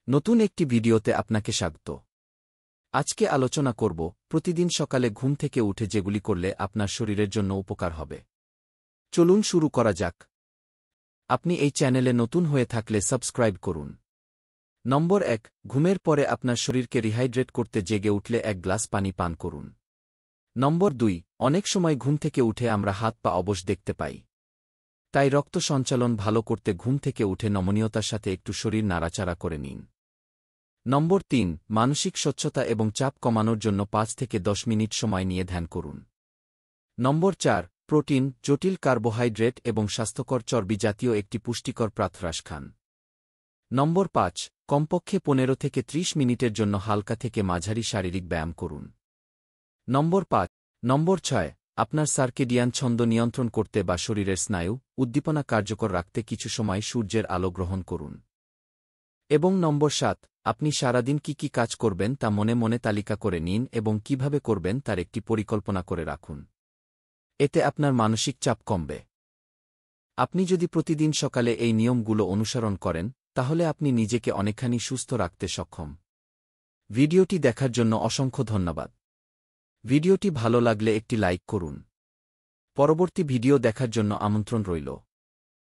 নতুন একটি ভিডিওতে আপনাকে স্বাগত। আজকে আলোচনা করব প্রতিদিন সকালে ঘুম থেকে উঠে যেগুলি করলে আপনার শরীরের জন্য উপকার হবে। চলুন শুরু করা যাক। আপনি এই চ্যানেলে নতুন হয়ে থাকলে সাবস্ক্রাইব করুন। নম্বর 1, ঘুমের পরে আপনার শরীরকে রিহাইড্রেট করতে জেগে উঠলে 1 গ্লাস পানি পান করুন। নম্বর 2, অনেক সময় ঘুম থেকে উঠে আমরা হাত পা অবশ দেখতে পাই। তাই রক্ত সঞ্চালন ভালো করতে ঘুম থেকে উঠে নমনীয়তার সাথে একটু শরীর নাড়াচাড়া করে নিন। নম্বর 3, মানসিক স্বচ্ছতা এবং চাপ কমানোর জন্য 5 থেকে 10 মিনিট সময় নিয়ে ধ্যান করুন। নম্বর 4, প্রোটিন, জটিল কার্বোহাইড্রেট এবং স্বাস্থ্যকর চর্বি জাতীয় একটি পুষ্টিকর প্রাতরাশ খান। নম্বর 5, কমপক্ষে 15 থেকে 30 মিনিটের জন্য হালকা থেকে মাঝারি শারীরিক ব্যায়াম করুন। নম্বর 6, আপনার সার্কেডিয়ান ছন্দ নিয়ন্ত্রণ করতে বা শরীরের স্নায়ু উদ্দীপনা কার্যকর রাখতে কিছু সময় সূর্যের আলো গ্রহণ করুন। এবং নম্বর 7, আপনি সারাদিন কি কাজ করবেন তা মনে মনে তালিকা করে নিন এবং কিভাবে করবেন তার একটি পরিকল্পনা করে রাখুন। এতে আপনার মানসিক চাপ কমবে। আপনি যদি প্রতিদিন সকালে এই নিয়মগুলো অনুসরণ করেন, তাহলে আপনি নিজেকে অনেকখানি সুস্থ রাখতে সক্ষম। ভিডিওটি দেখার জন্য অসংখ্য ধন্যবাদ। ভিডিওটি ভালো লাগলে একটি লাইক করুন। পরবর্তী ভিডিও দেখার জন্য আমন্ত্রণ রইল।